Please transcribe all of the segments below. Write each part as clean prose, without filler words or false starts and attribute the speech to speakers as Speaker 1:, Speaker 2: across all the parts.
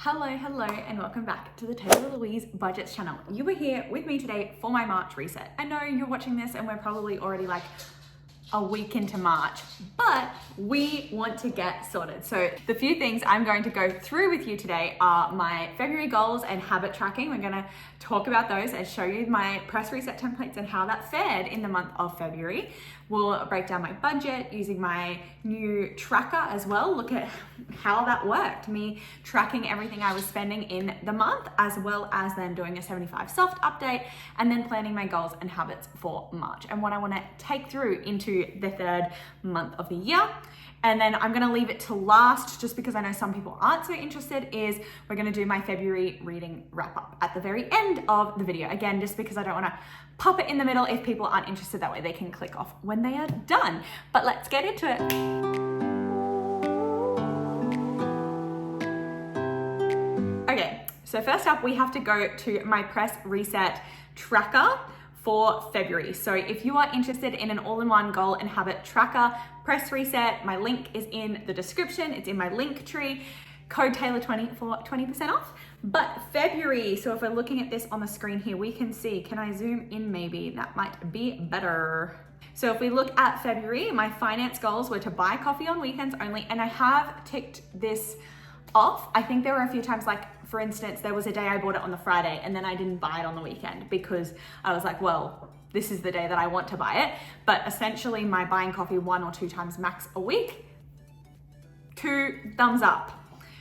Speaker 1: Hello, and welcome back to the Taylah Louise Budgets channel. You are here with me today for my March reset. I know you're watching this and we're probably already like a week into March, but we want to get sorted. So the few things I'm going to go through with you today are my February goals and habit tracking. We're gonna talk about those and show you my press reset templates and how that fared in the month of February. We'll break down my budget using my new tracker as well. Look at how that worked. Me tracking everything I was spending in the month, as well as then doing a 75 soft update, and then planning my goals and habits for March and what I want to take through into the third month of the year. And then I'm going to leave it to last, just because I know some people aren't so interested, is we're going to do my February reading wrap up at the very end of the video. Again, just because I don't want to pop it in the middle if people aren't interested. That way they can click off when they are done. But let's get into it. Okay, so first up, we have to go to my press reset tracker for February. So if you are interested in an all-in-one goal and habit tracker, press reset, my link is in the description. It's in my link tree. Code Taylah20 for 20% off. But February, so if we're looking at this on the screen here, we can see, can I zoom in maybe? That might be better. So if we look at February, my finance goals were to buy coffee on weekends only, and I have ticked this off. I think there were a few times, like for instance, there was a day I bought it on the Friday and then I didn't buy it on the weekend because I was like, well, this is the day that I want to buy it. But essentially my buying coffee 1 or 2 times max a week, 2 thumbs up.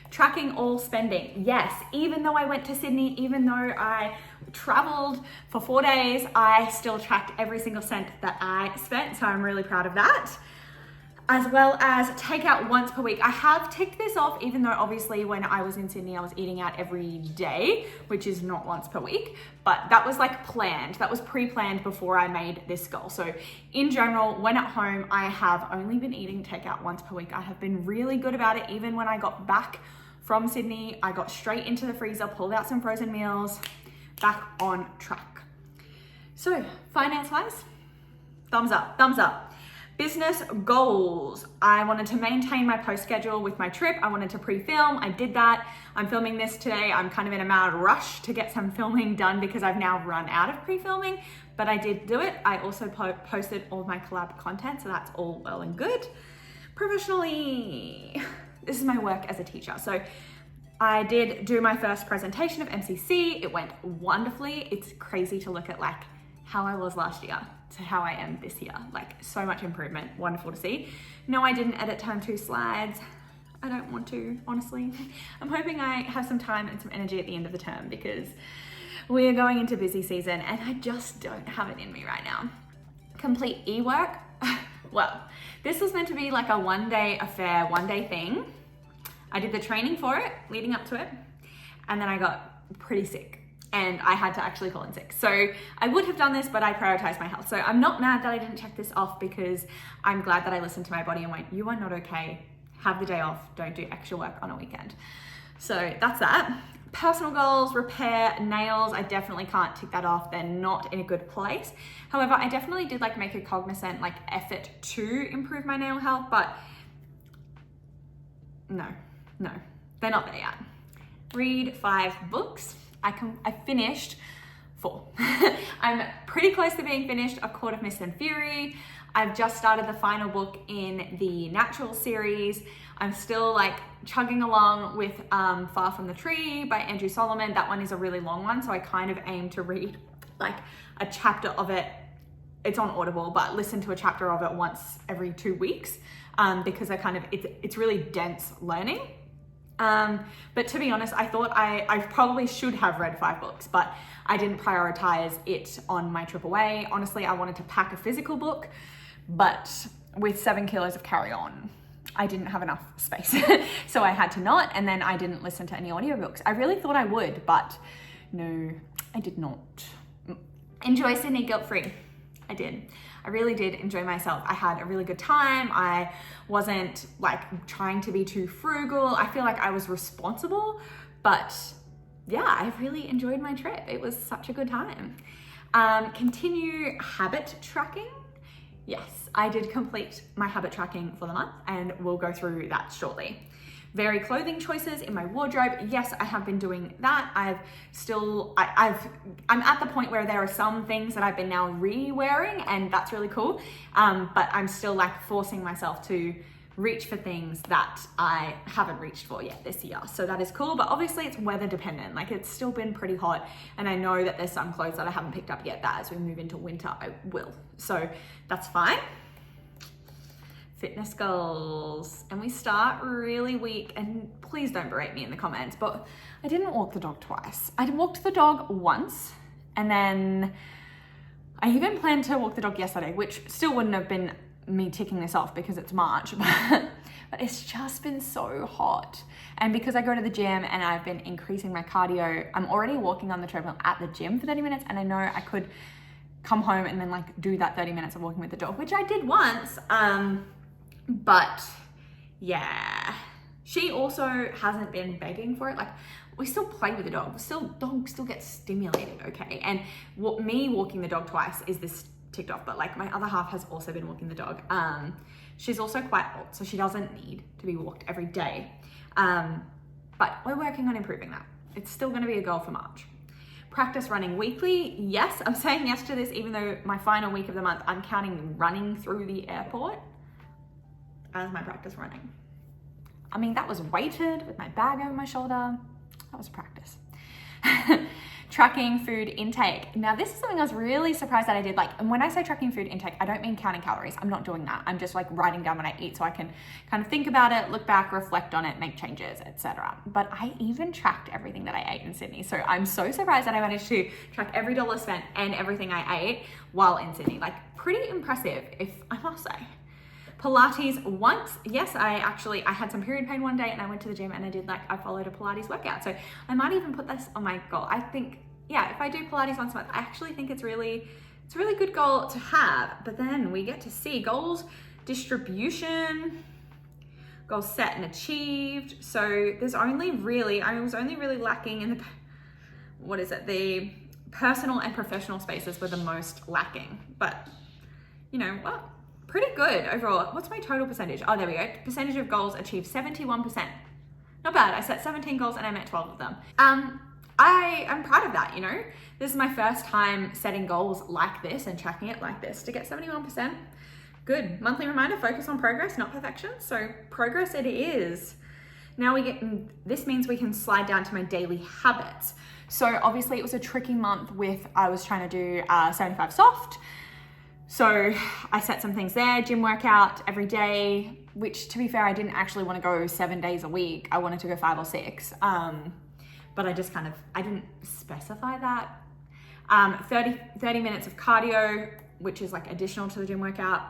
Speaker 1: Tracking all spending, yes, even though I went to Sydney, even though I traveled for 4 days, I still tracked every single cent that I spent, so I'm really proud of that. As well as takeout once per week. I have ticked this off, even though obviously when I was in Sydney, I was eating out every day, which is not once per week, but that was like planned. That was pre-planned before I made this goal. So in general, when at home, I have only been eating takeout once per week. I have been really good about it. Even when I got back from Sydney, I got straight into the freezer, pulled out some frozen meals, back on track. So finance-wise, thumbs up, thumbs up. Business goals. I wanted to maintain my post schedule with my trip. I wanted to pre-film. I did that. I'm filming this today. I'm kind of in a mad rush to get some filming done because I've now run out of pre-filming, but I did do it. I also posted all of my collab content, so that's all well and good. Professionally, this is my work as a teacher. So I did do my first presentation of MCC. It went wonderfully. It's crazy to look at like how I was last year to how I am this year. Like so much improvement, wonderful to see. No, I didn't edit term 2 slides. I don't want to, honestly. I'm hoping I have some time and some energy at the end of the term because we are going into busy season and I just don't have it in me right now. Complete e-work. Well, this was meant to be like a 1-day affair, 1-day thing. I did the training for it, leading up to it, and then I got pretty sick. And I had to actually call in sick. So I would have done this, but I prioritized my health. So I'm not mad that I didn't check this off because I'm glad that I listened to my body and went, you are not okay. Have the day off. Don't do extra work on a weekend. So that's that. Personal goals, repair, nails. I definitely can't tick that off. They're not in a good place. However, I definitely did like make a cognizant like effort to improve my nail health, but no, they're not there yet. Read 5 books. I finished 4. I'm pretty close to being finished. A Court of Mist and Fury. I've just started the final book in the Natural series. I'm still like chugging along with Far From the Tree by Andrew Solomon. That one is a really long one, so I kind of aim to read like a chapter of it. It's on Audible, but listen to a chapter of it once every 2 weeks because it's really dense learning. But to be honest, I thought I probably should have read 5 books, but I didn't prioritize it on my trip away. Honestly, I wanted to pack a physical book, but with 7 kilos of carry-on, I didn't have enough space. So I had to not, and then I didn't listen to any audiobooks. I really thought I would, but no, I did not. Enjoy Sydney guilt-free. I did. I really did enjoy myself. I had a really good time. I wasn't like trying to be too frugal. I feel like I was responsible, but yeah, I really enjoyed my trip. It was such a good time. Continue habit tracking. Yes, I did complete my habit tracking for the month, and we'll go through that shortly. Vary clothing choices in my wardrobe. Yes, I have been doing that. I'm at the point where there are some things that I've been now re-wearing, and that's really cool. But I'm still like forcing myself to reach for things that I haven't reached for yet this year. So that is cool, but obviously it's weather dependent. Like, it's still been pretty hot, and I know that there's some clothes that I haven't picked up yet that as we move into winter, I will. So that's fine. Fitness goals. And we start really weak, and please don't berate me in the comments, but I didn't walk the dog twice. I walked the dog once, and then I even planned to walk the dog yesterday, which still wouldn't have been me ticking this off because it's March, but it's just been so hot. And because I go to the gym and I've been increasing my cardio, I'm already walking on the treadmill at the gym for 30 minutes, and I know I could come home and then like do that 30 minutes of walking with the dog, which I did once. But yeah, she also hasn't been begging for it. Like, we still play with the dog. Dog still gets stimulated, okay? And me walking the dog twice is this ticked off, but like my other half has also been walking the dog. She's also quite old, so she doesn't need to be walked every day. But we're working on improving that. It's still gonna be a goal for March. Practice running weekly. Yes, I'm saying yes to this, even though my final week of the month, I'm counting running through the airport as my practice running. I mean, that was weighted with my bag over my shoulder. That was practice. Tracking food intake. Now, this is something I was really surprised that I did. Like, and when I say tracking food intake, I don't mean counting calories. I'm not doing that. I'm just like writing down what I eat so I can kind of think about it, look back, reflect on it, make changes, etc. But I even tracked everything that I ate in Sydney. So I'm so surprised that I managed to track every dollar spent and everything I ate while in Sydney. Like, pretty impressive, if I must say. Pilates once. Yes, I had some period pain one day and I went to the gym and I followed a Pilates workout. So I might even put this on my goal. I think, yeah, if I do Pilates once a month, I actually think it's a really good goal to have. But then we get to see goals, distribution, goals set and achieved. So I was only really lacking in the personal and professional spaces were the most lacking. But you know what? Pretty good overall. What's my total percentage? Oh, there we go. Percentage of goals achieved, 71%. Not bad. I set 17 goals and I met 12 of them. I'm proud of that, you know? This is my first time setting goals like this and tracking it like this. To get 71%, good. Monthly reminder, focus on progress, not perfection. So progress it is. Now this means we can slide down to my daily habits. So obviously it was a tricky month I was trying to do 75 soft. So I set some things there, gym workout every day, which to be fair, I didn't actually want to go 7 days a week. I wanted to go 5 or 6. But I didn't specify that. 30 minutes of cardio, which is like additional to the gym workout.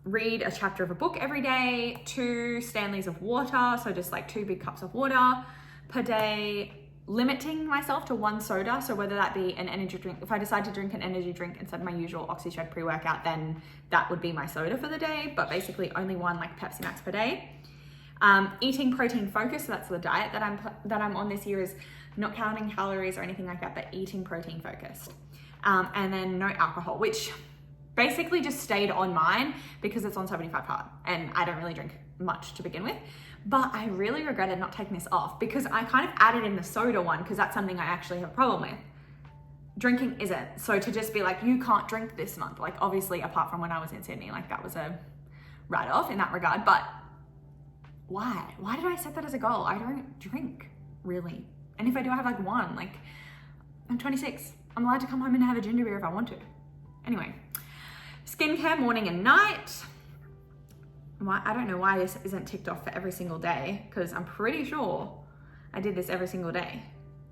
Speaker 1: Read a chapter of a book every day, 2 Stanleys of water. So just like 2 big cups of water per day. Limiting myself to 1 soda, so whether that be an energy drink, if I decide to drink an energy drink instead of my usual OxyShred pre-workout, then that would be my soda for the day, but basically only 1 like Pepsi Max per day. Eating protein focused, so that's the diet that I'm on this year, is not counting calories or anything like that, but eating protein focused. And then no alcohol, which basically just stayed on mine because it's on 75 hard and I don't really drink much to begin with. But I really regretted not taking this off because I kind of added in the soda one because that's something I actually have a problem with. Drinking isn't. So to just be like, you can't drink this month, like obviously apart from when I was in Sydney, like that was a write-off in that regard. But why? Why did I set that as a goal? I don't drink really. And if I do, I have like 1. Like, I'm 26. I'm allowed to come home and have a ginger beer if I want to. Anyway, skincare morning and night. I don't know why this isn't ticked off for every single day because I'm pretty sure I did this every single day.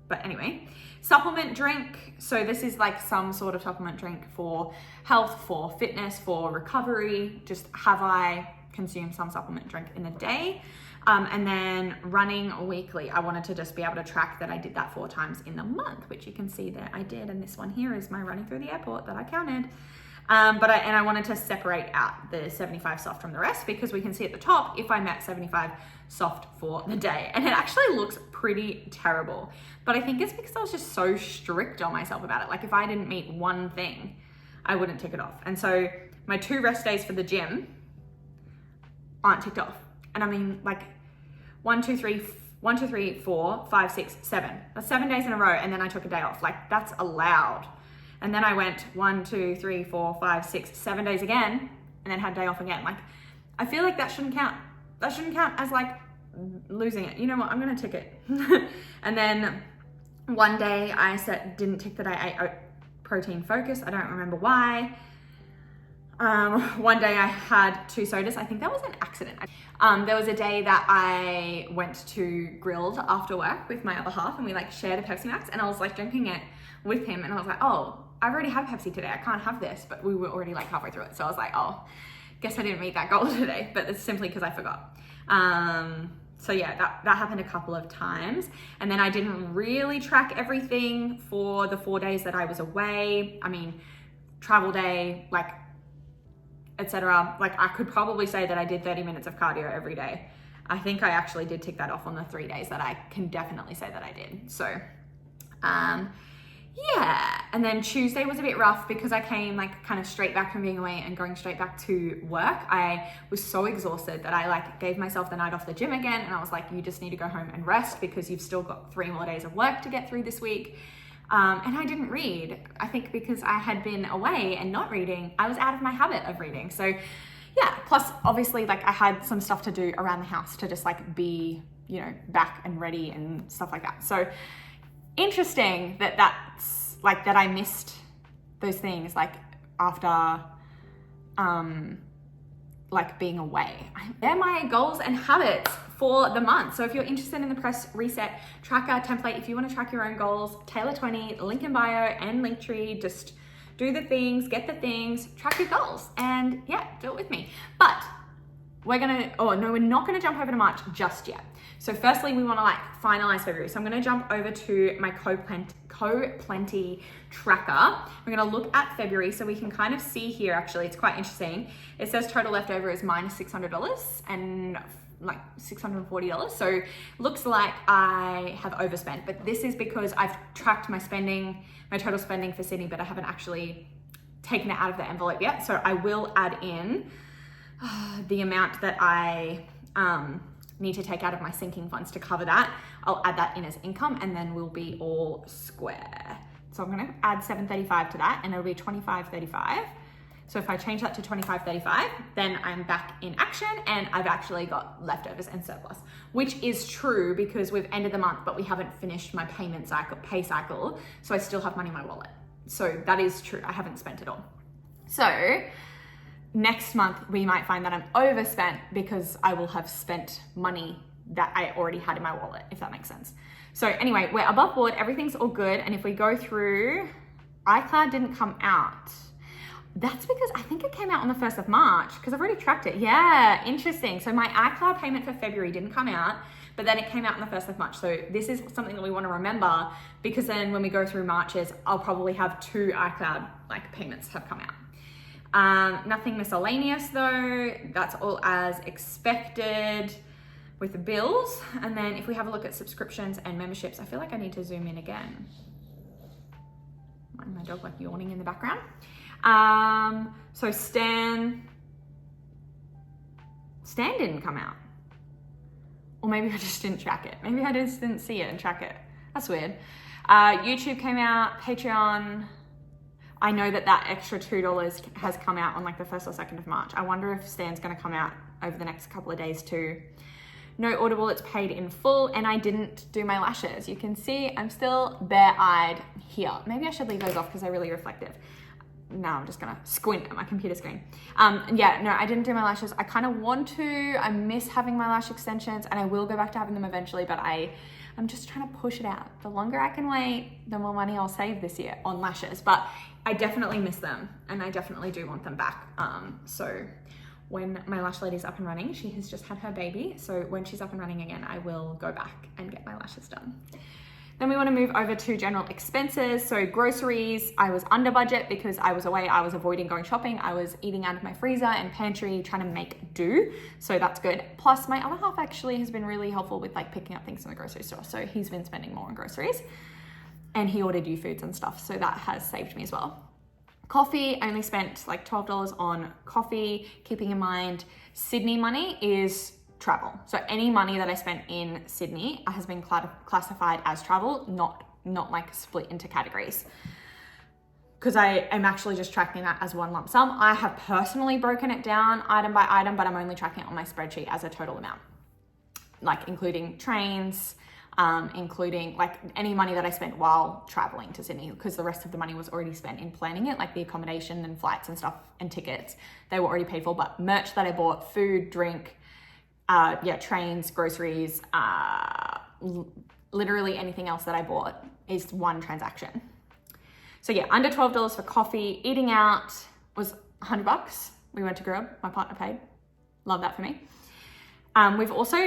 Speaker 1: But anyway, supplement drink. So this is like some sort of supplement drink for health, for fitness, for recovery. Just have I consumed some supplement drink in a day? And then running weekly. I wanted to just be able to track that I did that 4 times in the month, which you can see that I did. And this one here is my running through the airport that I counted. I wanted to separate out the 75 soft from the rest because we can see at the top if I met 75 soft for the day, and it actually looks pretty terrible. But I think it's because I was just so strict on myself about it. Like if I didn't meet 1 thing, I wouldn't tick it off. And so my 2 rest days for the gym aren't ticked off. And I mean, like 1, 2, 3, 4, 5, 6, 7. That's 7 days in a row, and then I took a day off. Like, that's allowed. And then I went 1, 2, 3, 4, 5, 6, 7 days again, and then had a day off again. Like, I feel like that shouldn't count. That shouldn't count as like losing it. You know what? I'm gonna tick it. And then one day I didn't tick that I ate protein focus. I don't remember why. One day I had 2 sodas. I think that was an accident. There was a day that I went to Grilled after work with my other half, and we like shared a Pepsi Max, and I was like drinking it with him, and I was like, oh, I've already had Pepsi today. I can't have this, but we were already like halfway through it. So I was like, oh, guess I didn't meet that goal today, but it's simply because I forgot. So yeah, that happened a couple of times. And then I didn't really track everything for the 4 days that I was away. I mean, travel day, like, etc. Like, I could probably say that I did 30 minutes of cardio every day. I think I actually did tick that off on the 3 days that I can definitely say that I did. So, yeah. And then Tuesday was a bit rough because I came like kind of straight back from being away and going straight back to work. I was so exhausted that I like gave myself the night off the gym again. And I was like, you just need to go home and rest because you've still got 3 more days of work to get through this week. And I didn't read. I think because I had been away and not reading, I was out of my habit of reading. So yeah, plus obviously like I had some stuff to do around the house to just like be, you know, back and ready and stuff like that. So interesting that's like that I missed those things like after like being away. They're my goals and habits for the month. So if you're interested in the Press Reset tracker template, if you want to track your own goals, Taylah20, link in bio and Linktree, just do the things, get the things, track your goals, and yeah, do it with me. But we're not gonna jump over to March just yet. So firstly, we wanna like finalize February. So I'm gonna jump over to my Co-Plenty tracker. We're gonna look at February so we can kind of see here, actually, it's quite interesting. It says total leftover is minus $600 and like $640. So looks like I have overspent, but this is because I've tracked my spending, my total spending for Sydney, but I haven't actually taken it out of the envelope yet. So I will add in the amount that I need to take out of my sinking funds to cover that. I'll add that in as income and then we'll be all square. So I'm gonna add $735 to that and it'll be $2535. So if I change that to $2535, then I'm back in action and I've actually got leftovers and surplus, which is true because we've ended the month, but we haven't finished my pay cycle. So I still have money in my wallet. So that is true. I haven't spent it all. So next month, we might find that I'm overspent because I will have spent money that I already had in my wallet, if that makes sense. So anyway, we're above board, everything's all good. And if we go through, iCloud didn't come out. That's because I think it came out on the 1st of March because I've already tracked it. Yeah, interesting. So my iCloud payment for February didn't come out, but then it came out on the 1st of March. So this is something that we want to remember because then when we go through Marches, I'll probably have 2 iCloud like payments have come out. Nothing miscellaneous though. That's all as expected with the bills. And then if we have a look at subscriptions and memberships, I feel like I need to zoom in again. My dog like yawning in the background. So Stan didn't come out. Or maybe I just didn't track it. Maybe I just didn't see it and track it. That's weird. YouTube came out, Patreon. I know that extra $2 has come out on like the 1st or 2nd of March. I wonder if Stan's gonna come out over the next couple of days too. No Audible, it's paid in full, and I didn't do my lashes. You can see I'm still bare-eyed here. Maybe I should leave those off because they're really reflective. No, I'm just gonna squint at my computer screen. Yeah, no, I didn't do my lashes. I kind of want to. I miss having my lash extensions, and I will go back to having them eventually, but I'm just trying to push it out. The longer I can wait, the more money I'll save this year on lashes, but I definitely miss them, and I definitely do want them back. So when my lash lady's up and running, she has just had her baby, so when she's up and running again, I will go back and get my lashes done. Then we want to move over to general expenses. So groceries, I was under budget because I was away. I was avoiding going shopping. I was eating out of my freezer and pantry, trying to make do. So that's good. Plus my other half actually has been really helpful with like picking up things from the grocery store. So he's been spending more on groceries and he ordered U-Foods and stuff. So that has saved me as well. Coffee, I only spent like $12 on coffee, keeping in mind Sydney money is travel. So any money that I spent in Sydney has been classified as travel, not like split into categories. Because I am actually just tracking that as one lump sum. I have personally broken it down item by item, but I'm only tracking it on my spreadsheet as a total amount, like including trains, including like any money that I spent while traveling to Sydney, because the rest of the money was already spent in planning it, like the accommodation and flights and stuff and tickets, they were already paid for. But merch that I bought, food, drink, trains, groceries, literally anything else that I bought is one transaction. So yeah, under $12 for coffee. Eating out was $100. We went to Grub, my partner paid. Love that for me. We've also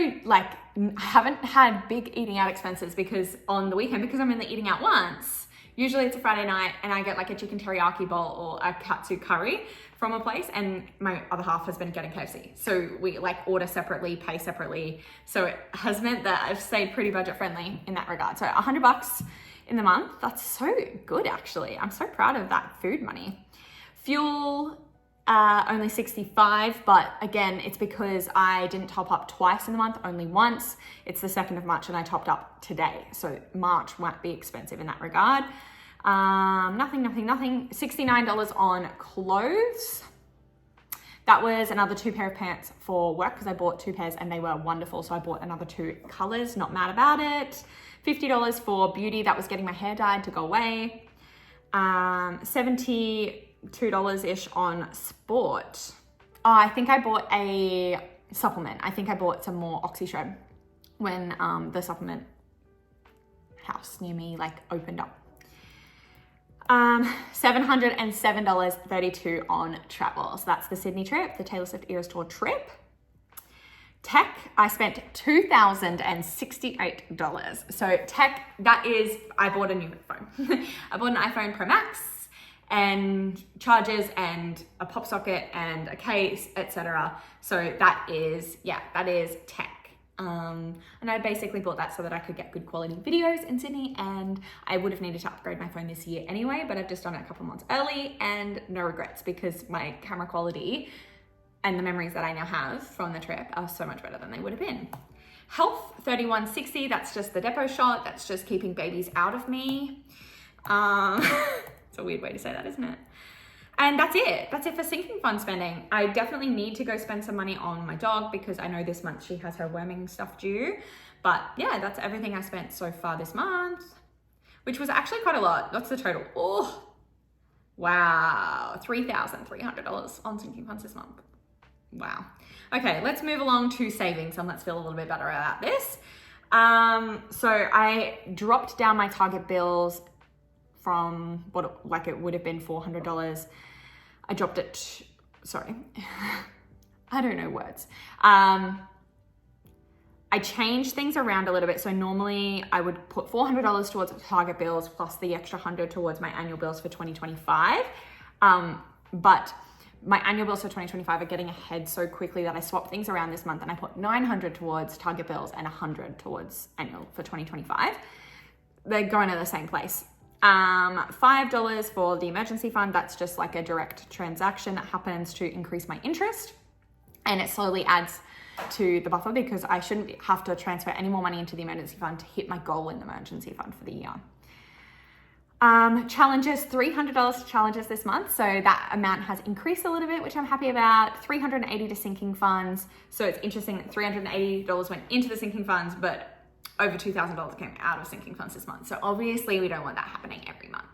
Speaker 1: haven't had big eating out expenses because on the weekend, because I'm only eating out once, usually it's a Friday night and I get like a chicken teriyaki bowl or a katsu curry from a place, and my other half has been getting KFC. So we like order separately, pay separately. So it has meant that I've stayed pretty budget friendly in that regard. So $100 in the month, that's so good actually. I'm so proud of that food money. Fuel, only $65, but again, it's because I didn't top up twice in the month, only once. It's the 2nd of March and I topped up today. So March won't be expensive in that regard. Nothing. $69 on clothes. That was another 2 pair of pants for work because I bought 2 pairs and they were wonderful. So I bought another 2 colors, not mad about it. $50 for beauty. That was getting my hair dyed to go away. $72-ish on sport. Oh, I think I bought a supplement. I think I bought some more Oxyshred when the supplement house near me opened up. $707.32 on travel. So that's the Sydney trip, the Taylor Swift Eras Tour trip. Tech, I spent $2,068. So tech, that is, I bought a new phone. I bought an iPhone Pro Max and chargers and a pop socket and a case, etc. So that is tech. And I basically bought that so that I could get good quality videos in Sydney, and I would have needed to upgrade my phone this year anyway, but I've just done it a couple months early and no regrets because my camera quality and the memories that I now have from the trip are so much better than they would have been. Health, $31.60, that's just the depot shot, that's just keeping babies out of me. It's a weird way to say that, isn't it? And that's it for sinking fund spending. I definitely need to go spend some money on my dog because I know this month she has her worming stuff due. But yeah, that's everything I spent so far this month, which was actually quite a lot. What's the total? Oh, wow, $3,300 on sinking funds this month. Wow. Okay, let's move along to savings and let's feel a little bit better about this. So I dropped down my target bills from what it would have been $400. I dropped it, sorry, I don't know words. I changed things around a little bit. So normally I would put $400 towards target bills plus the extra $100 towards my annual bills for 2025. But my annual bills for 2025 are getting ahead so quickly that I swapped things around this month and I put $900 towards target bills and $100 towards annual for 2025. They're going to the same place. $5 for the emergency fund. That's just like a direct transaction that happens to increase my interest, and it slowly adds to the buffer because I shouldn't have to transfer any more money into the emergency fund to hit my goal in the emergency fund for the year. Challenges, $300 challenges this month. So that amount has increased a little bit, which I'm happy about. $380 to sinking funds. So it's interesting that $380 went into the sinking funds, but over $2,000 came out of sinking funds this month. So obviously we don't want that happening every month.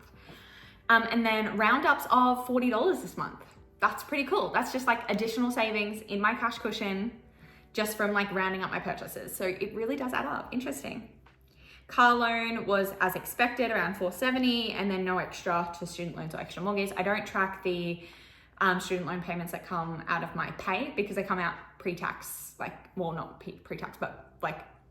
Speaker 1: And then roundups of $40 this month. That's pretty cool. That's just like additional savings in my cash cushion just from rounding up my purchases. So it really does add up. Interesting. Car loan was as expected, around $470, and then no extra to student loans or extra mortgage. I don't track the student loan payments that come out of my pay because they come out pre-tax, not pre-tax, but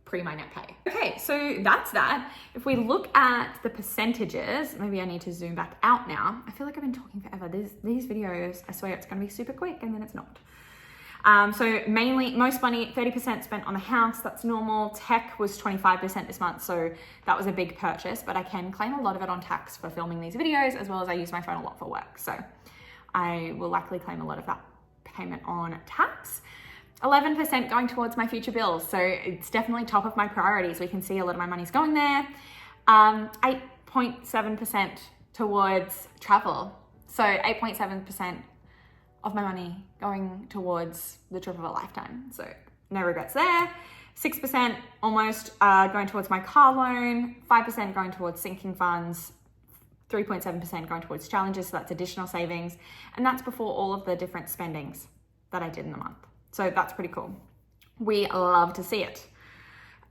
Speaker 1: pre my net pay. Okay, so that's that. If we look at the percentages, maybe I need to zoom back out now. I feel like I've been talking forever. These videos, I swear it's gonna be super quick and then it's not. So mainly, most money, 30% spent on the house, that's normal. Tech was 25% this month, so that was a big purchase, but I can claim a lot of it on tax for filming these videos, as well as I use my phone a lot for work. So I will likely claim a lot of that payment on tax. 11% going towards my future bills. So it's definitely top of my priorities. We can see a lot of my money's going there. 8.7% towards travel. So 8.7% of my money going towards the trip of a lifetime. So no regrets there. 6% almost going towards my car loan, 5% going towards sinking funds, 3.7% going towards challenges, so that's additional savings. And that's before all of the different spendings that I did in the month. So that's pretty cool. We love to see it.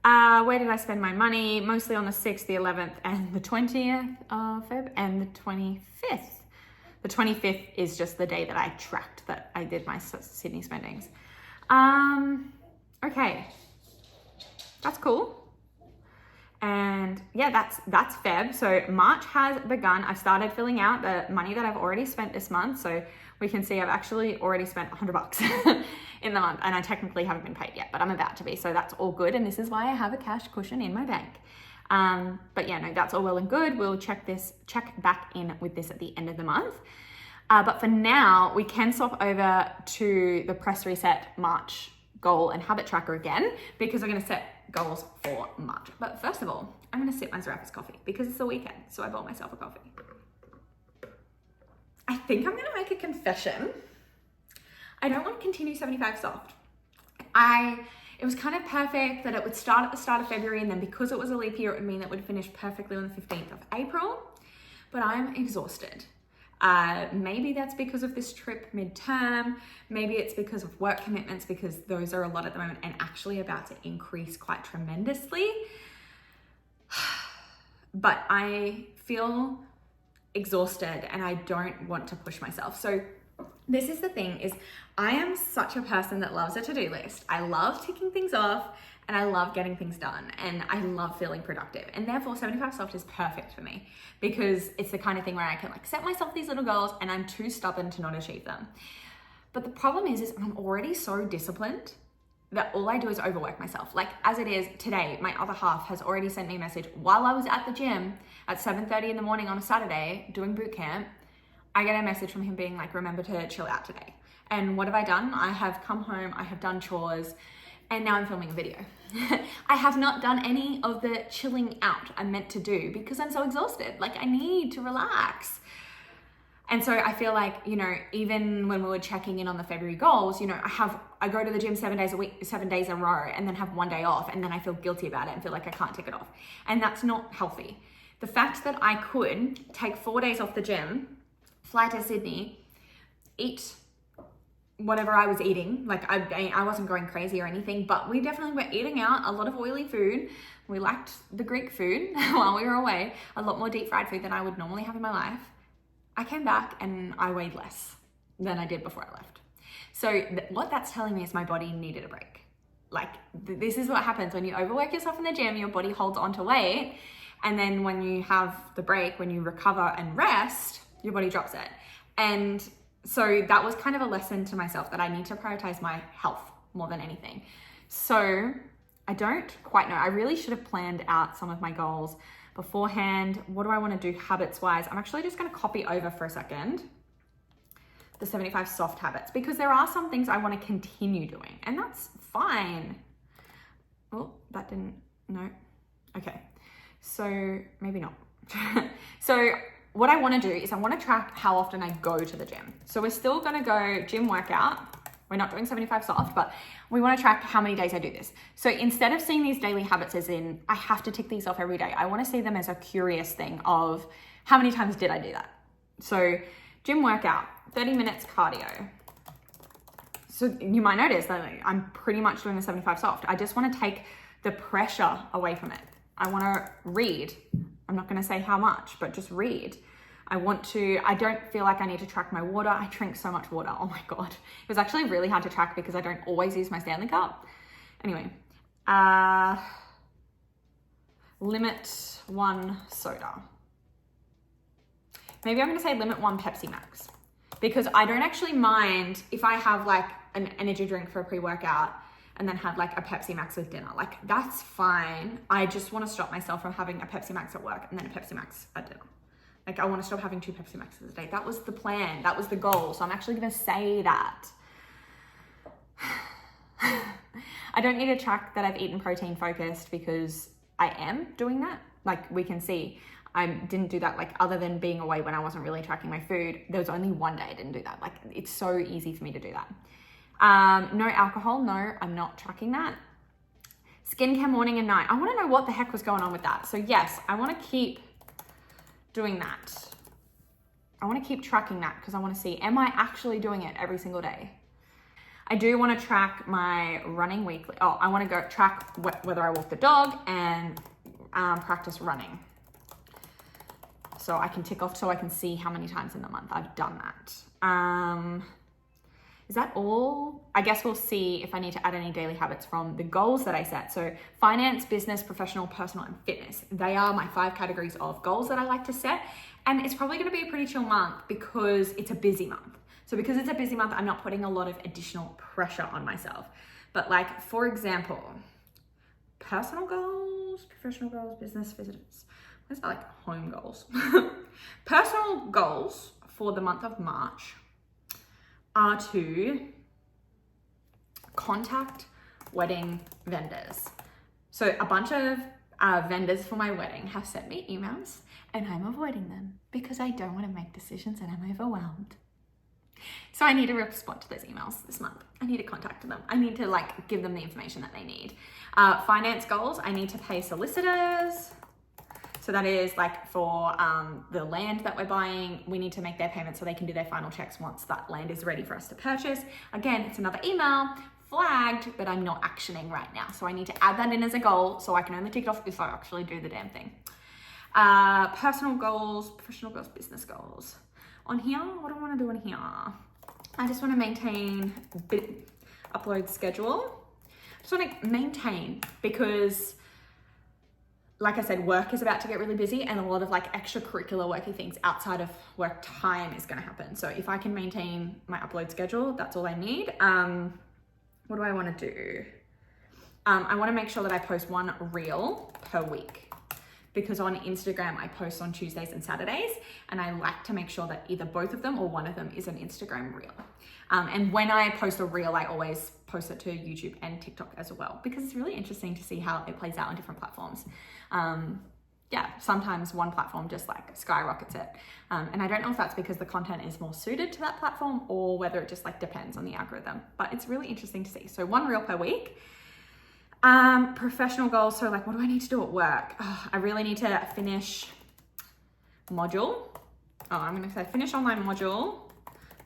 Speaker 1: Where did I spend my money? Mostly on the 6th, the 11th, and the 20th of Feb, and the 25th. The 25th is just the day that I tracked that I did my Sydney spendings. Okay, that's cool. And yeah, that's Feb. So March has begun. I've started filling out the money that I've already spent this month. So we can see I've actually already spent $100 in the month, and I technically haven't been paid yet, but I'm about to be. So that's all good. And this is why I have a cash cushion in my bank. But yeah, no, that's all well and good. We'll check back in with this at the end of the month. But for now, we can swap over to the Press Reset March goal and habit tracker again, because we're going to set goals for March. But first of all, I'm going to sip my Zarapis coffee because it's the weekend. So I bought myself a coffee. I think I'm going to make a confession. I don't want to continue 75 soft. It was kind of perfect that it would start at the start of February, and then because it was a leap year, it would mean it would finish perfectly on the 15th of April, but I'm exhausted. Maybe that's because of this trip midterm. Maybe it's because of work commitments, because those are a lot at the moment and actually about to increase quite tremendously. But I feel exhausted and I don't want to push myself. So this is the thing, is I am such a person that loves a to-do list. I love ticking things off and I love getting things done and I love feeling productive. And therefore 75 soft is perfect for me because it's the kind of thing where I can like set myself these little goals and I'm too stubborn to not achieve them. But the problem is I'm already so disciplined that all I do is overwork myself. Like as it is today, my other half has already sent me a message while I was at the gym at 7:30 in the morning on a Saturday doing boot camp. I get a message from him being like, remember to chill out today. And what have I done? I have come home, I have done chores, and now I'm filming a video. I have not done any of the chilling out I'm meant to do because I'm so exhausted. Like I need to relax. And so I feel like, you know, even when we were checking in on the February goals, you know, I go to the gym 7 days a week, 7 days in a row, and then have one day off, and then I feel guilty about it and feel like I can't tick it off. And that's not healthy. The fact that I could take 4 days off the gym, fly to Sydney, eat whatever I was eating. Like I wasn't going crazy or anything, but we definitely were eating out a lot of oily food. We liked the Greek food while we were away, a lot more deep fried food than I would normally have in my life. I came back and I weighed less than I did before I left. So what that's telling me is my body needed a break. Like this is what happens when you overwork yourself in the gym, your body holds on to weight. And then when you have the break, when you recover and rest, your body drops it. And so that was kind of a lesson to myself that I need to prioritize my health more than anything. So I don't quite know. I really should have planned out some of my goals beforehand. What do I want to do habits wise? I'm actually just going to copy over for a second the 75 soft habits because there are some things I want to continue doing and that's fine. Oh, that didn't, no. Okay. So maybe not. So what I want to do is I want to track how often I go to the gym. So we're still going to go gym workout. We're not doing 75 soft, but we want to track how many days I do this. So instead of seeing these daily habits as in, I have to tick these off every day, I want to see them as a curious thing of how many times did I do that? So gym workout, 30 minutes cardio. So you might notice that I'm pretty much doing the 75 soft. I just want to take the pressure away from it. I want to read. I'm not going to say how much, but just read. I don't feel like I need to track my water. I drink so much water. Oh my God. It was actually really hard to track because I don't always use my Stanley Cup. Anyway, limit 1 soda. Maybe I'm going to say limit 1 Pepsi Max because I don't actually mind if I have like an energy drink for a pre-workout and then had like a Pepsi Max with dinner. Like that's fine. I just want to stop myself from having a Pepsi Max at work and then a Pepsi Max at dinner. Like I want to stop having 2 Pepsi Maxes a day. That was the plan. That was the goal. So I'm actually going to say that. I don't need to track that I've eaten protein focused because I am doing that. Like we can see I didn't do that, like other than being away when I wasn't really tracking my food. There was only one day I didn't do that. Like it's so easy for me to do that. No alcohol. No, I'm not tracking that. Skincare morning and night. I want to know what the heck was going on with that. So yes, I want to keep doing that. I want to keep tracking that because I want to see, am I actually doing it every single day? I do want to track my running weekly. Oh, I want to go track whether I walk the dog and practice running. So I can tick off so I can see how many times in the month I've done that. Is that all? I guess we'll see if I need to add any daily habits from the goals that I set. So finance, business, professional, personal, and fitness. They are my 5 categories of goals that I like to set. And it's probably going to be a pretty chill month because it's a busy month. So because it's a busy month, I'm not putting a lot of additional pressure on myself. But like, for example, personal goals, professional goals, business, fitness. Where's that like home goals? Personal goals for the month of March are to contact wedding vendors. So a bunch of vendors for my wedding have sent me emails and I'm avoiding them because I don't want to make decisions and I'm overwhelmed. So I need to respond to those emails this month. I need to contact them. I need to like give them the information that they need. Finance goals, I need to pay solicitors. So that is like for the land that we're buying, we need to make their payments so they can do their final checks once that land is ready for us to purchase. Again, it's another email flagged that I'm not actioning right now. So I need to add that in as a goal so I can only tick it off if I actually do the damn thing. Personal goals, professional goals, business goals. On here, what do I want to do on here? I just want to maintain upload schedule. I just want to maintain because like I said, work is about to get really busy and a lot of like extracurricular worky things outside of work time is going to happen. So if I can maintain my upload schedule, that's all I need. What do I want to do? I want to make sure that I post 1 reel per week because on Instagram, I post on Tuesdays and Saturdays and I like to make sure that either both of them or one of them is an Instagram reel. And when I post a reel, I always post it to YouTube and TikTok as well because it's really interesting to see how it plays out on different platforms. Yeah, sometimes one platform just like skyrockets it. And I don't know if that's because the content is more suited to that platform or whether it just like depends on the algorithm, but it's really interesting to see. So 1 reel per week. Professional goals. So like, what do I need to do at work? Oh, I really need to finish module. Oh, I'm going to say finish online module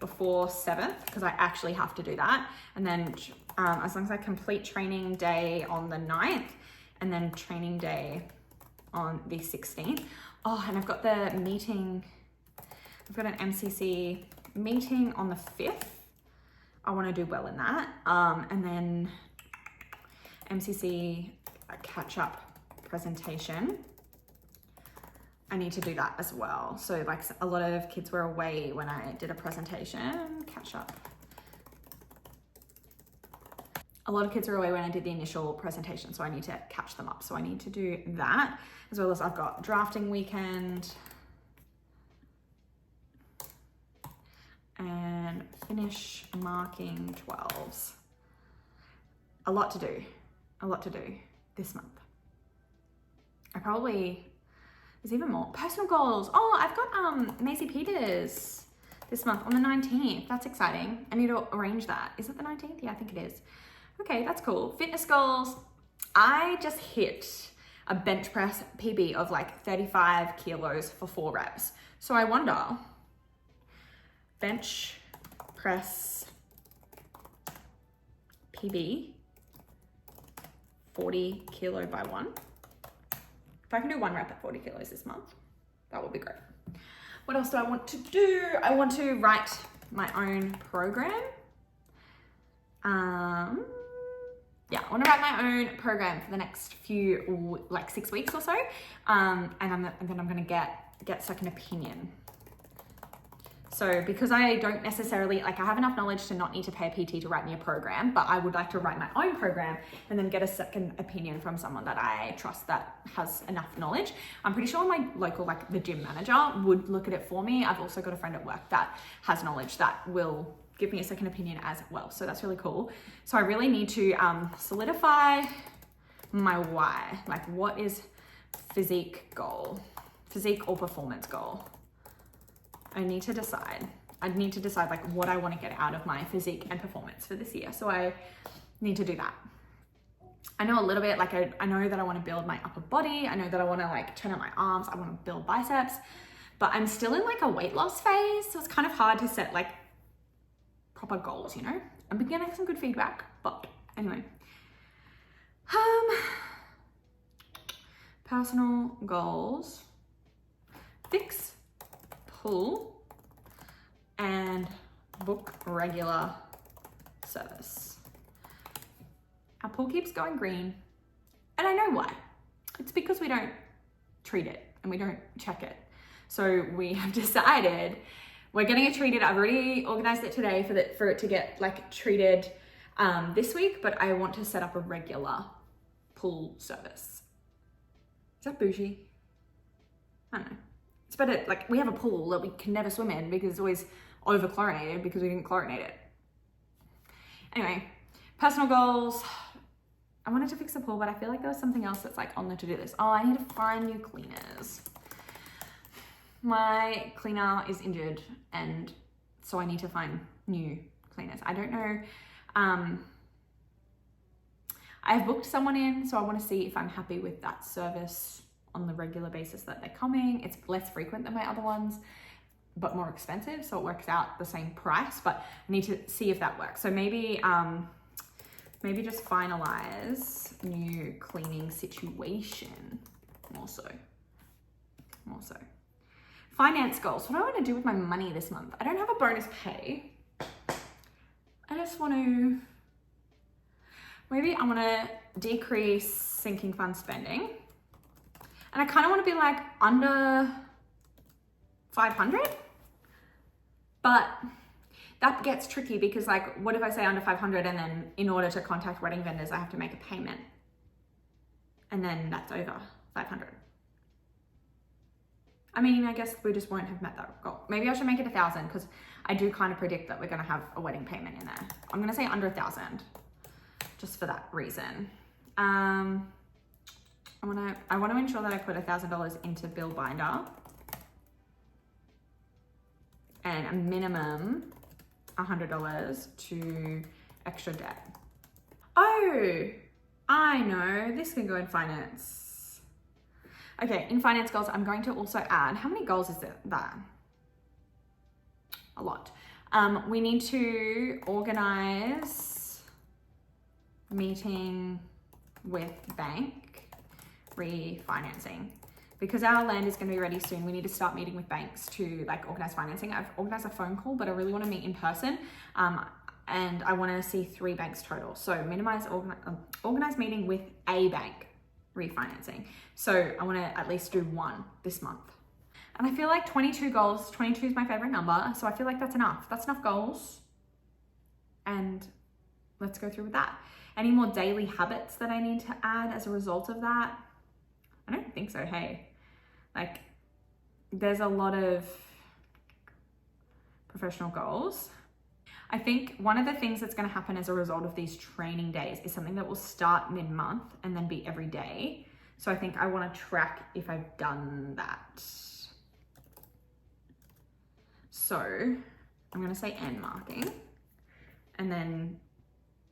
Speaker 1: before 7th because I actually have to do that. And then as long as I complete training day on the 9th and then training day on the 16th. Oh, and I've got the meeting. I've got an MCC meeting on the 5th. I want to do well in that. And then MCC catch-up presentation. I need to do that as well. So like a lot of kids were away when I did a presentation, catch-up. A lot of kids were away when I did the initial presentation, so I need to catch them up. So I need to do that, as well as I've got drafting weekend and finish marking 12s. A lot to do this month. There's even more. Personal goals. Oh, I've got Macy Peters this month on the 19th. That's exciting. I need to arrange that. Is it the 19th? Yeah, I think it is. Okay, that's cool. Fitness goals. I just hit a bench press PB of like 35 kilos for 4 reps. So I wonder, bench press PB, 40 kilo by 1. If I can do 1 rep at 40 kilos this month, that would be great. What else do I want to do? I want to write my own program. Yeah, I want to write my own program for the next few, like 6 weeks or so. And then I'm going to get second opinion. So because I don't necessarily, like I have enough knowledge to not need to pay a PT to write me a program, but I would like to write my own program and then get a second opinion from someone that I trust that has enough knowledge. I'm pretty sure my local, like the gym manager would look at it for me. I've also got a friend at work that has knowledge that will give me a second opinion as well. So that's really cool. So I really need to solidify my why. Like what is physique goal? Physique or performance goal? I need to decide. I need to decide like what I want to get out of my physique and performance for this year. So I need to do that. I know a little bit, like I know that I want to build my upper body. I know that I want to like turn out my arms. I want to build biceps, but I'm still in like a weight loss phase. So it's kind of hard to set like proper goals, you know? I've been getting some good feedback, but anyway. Personal goals. Fix, pull, and book regular service. Our pool keeps going green, and I know why. It's because we don't treat it and we don't check it. So we have decided we're getting it treated. I've already organized it today for it to get like treated this week, but I want to set up a regular pool service. Is that bougie? I don't know. It's better, like we have a pool that we can never swim in because it's always over chlorinated because we didn't chlorinate it. Anyway, personal goals. I wanted to fix the pool, but I feel like there was something else that's like on the to-do list. Oh, I need to find new cleaners. My cleaner is injured, and so I need to find new cleaners. I don't know. I've booked someone in, so I want to see if I'm happy with that service on the regular basis that they're coming. It's less frequent than my other ones, but more expensive, so it works out the same price, but I need to see if that works. So maybe just finalize new cleaning situation more so. Finance goals. What do I want to do with my money this month? I don't have a bonus pay. I just want to, maybe I want to decrease sinking fund spending. And I kind of want to be like under 500, but that gets tricky because like, what if I say under 500 and then in order to contact wedding vendors, I have to make a payment and then that's over 500. I mean, I guess we just won't have met that goal. Maybe I should make it 1,000 because I do kind of predict that we're going to have a wedding payment in there. I'm going to say under 1,000 just for that reason. I want to ensure that I put $1,000 into bill binder and a minimum $100 to extra debt. Oh, I know, this can go in finance. Okay, in finance goals, I'm going to also add, how many goals is that? A lot. We need to organize meeting with bank refinancing. Because our land is going to be ready soon, we need to start meeting with banks to like organize financing. I've organized a phone call, but I really want to meet in person. And I want to see 3 banks total. So organize meeting with a bank refinancing. So I want to at least do 1 this month. And I feel like 22 goals, 22 is my favorite number. So I feel like that's enough. That's enough goals. And let's go through with that. Any more daily habits that I need to add as a result of that? I don't think so, hey. Like, there's a lot of professional goals. I think one of the things that's going to happen as a result of these training days is something that will start mid-month and then be every day. So I think I want to track if I've done that. So I'm going to say end marking. And then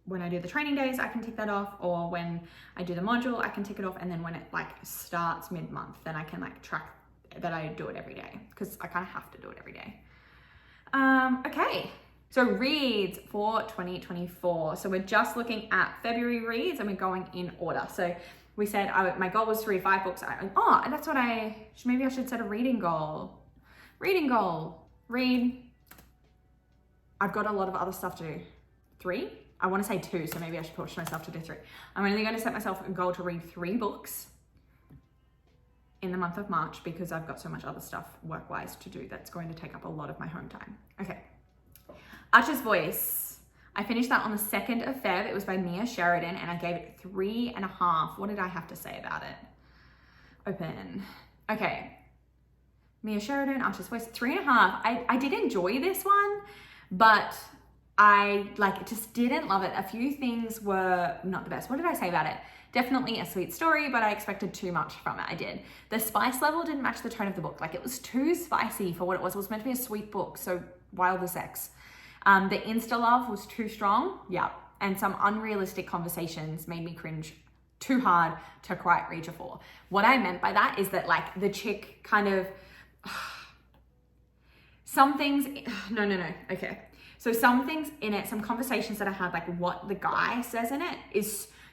Speaker 1: when I do the training days, I can tick that off, or when I do the module, I can tick it off. And then when it like starts mid-month, then I can like track that I do it every day because I kind of have to do it every day. Okay. So reads for 2024. So we're just looking at February reads and we're going in order. So we said my goal was to read 5 books. That's what maybe I should set a reading goal. Read. I've got a lot of other stuff to do. 3? I want to say 2, so maybe I should push myself to do 3. I'm only going to set myself a goal to read 3 books in the month of March because I've got so much other stuff work-wise to do that's going to take up a lot of my home time. Okay. Archer's Voice. I finished that on the 2nd of Feb. It was by Mia Sheridan and I gave it 3.5. What did I have to say about it? Open. Okay. Mia Sheridan, Archer's Voice, 3.5. I did enjoy this one, but I just didn't love it. A few things were not the best. What did I say about it? Definitely a sweet story, but I expected too much from it. I did. The spice level didn't match the tone of the book. Like, it was too spicy for what it was. It was meant to be a sweet book, so wilder sex. The insta love was too strong. Yeah. And some unrealistic conversations made me cringe too hard to quite reach a 4. What I meant by that is that, like, the chick kind of, some things, no. Okay. So some things in it, some conversations that I had, like what the guy says in it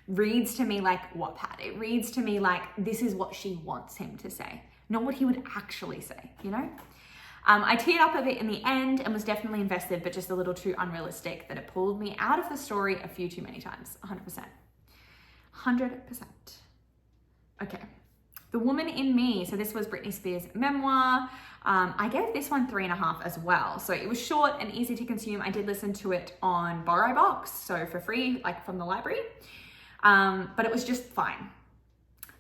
Speaker 1: reads to me like Wattpad. It reads to me like this is what she wants him to say, not what he would actually say, you know? I teared up a bit in the end and was definitely invested, but just a little too unrealistic that it pulled me out of the story a few too many times. 100%. 100%. Okay. The Woman in Me. So this was Britney Spears' memoir. I gave this one 3.5 as well. So it was short and easy to consume. I did listen to it on BorrowBox, so for free, like from the library. But it was just fine.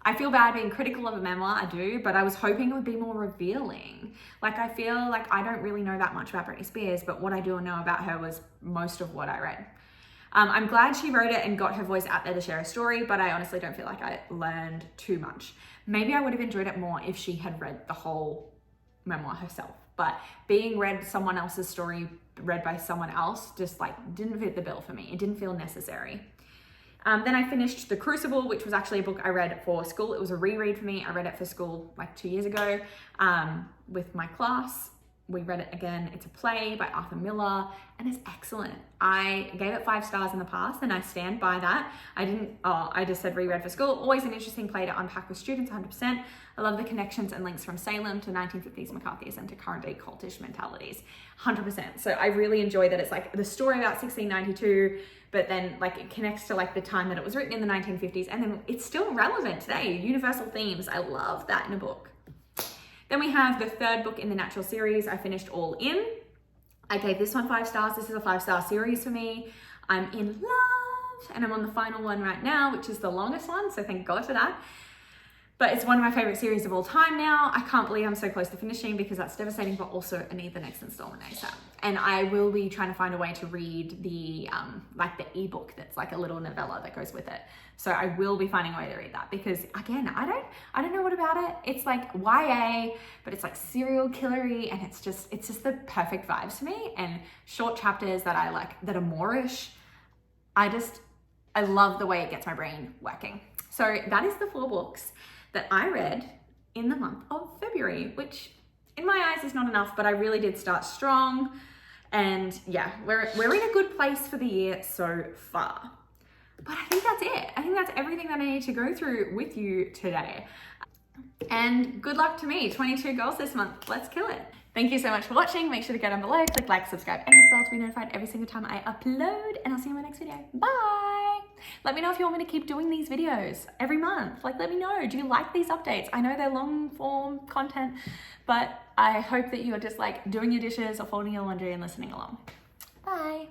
Speaker 1: I feel bad being critical of a memoir, I do, but I was hoping it would be more revealing. Like, I feel like I don't really know that much about Britney Spears, but what I do know about her was most of what I read. I'm glad she wrote it and got her voice out there to share a story, but I honestly don't feel like I learned too much. Maybe I would have enjoyed it more if she had read the whole memoir herself, but being read someone else's story read by someone else just like didn't fit the bill for me. It didn't feel necessary. Then I finished The Crucible, which was actually a book I read for school. It was a reread for me. I read it for school like 2 years ago with my class. We read it again. It's a play by Arthur Miller and it's excellent. I gave it 5 stars in the past and I stand by that. I just said reread for school. Always an interesting play to unpack with students, 100%. I love the connections and links from Salem to 1950s McCarthyism to current day cultish mentalities, 100%. So I really enjoy that it's like the story about 1692, but then like it connects to like the time that it was written in the 1950s and then it's still relevant today. Universal themes. I love that in a book. Then we have the 3rd book in the Natural series. I finished All In. I gave this one 5 stars. This is a 5-star series for me. I'm in love and I'm on the final one right now, which is the longest one. So thank God for that. But it's one of my favorite series of all time now. I can't believe I'm so close to finishing because that's devastating, but also I need the next installment ASAP. And I will be trying to find a way to read the like the ebook that's like a little novella that goes with it. So I will be finding a way to read that because again, I don't know what about it. It's like YA, but it's like serial killery and it's just the perfect vibes for me and short chapters that I like that are Moorish. I love the way it gets my brain working. So that is the 4 books that I read in the month of February, which in my eyes is not enough, but I really did start strong. And yeah, we're in a good place for the year so far. But I think that's it. I think that's everything that I need to go through with you today. And good luck to me, 22 goals this month. Let's kill it. Thank you so much for watching. Make sure to go down below, click like, subscribe, and hit the bell to be notified every single time I upload. And I'll see you in my next video. Bye. Let me know if you want me to keep doing these videos every month. Like, let me know. Do you like these updates? I know they're long form content, but I hope that you are just like doing your dishes or folding your laundry and listening along. Bye.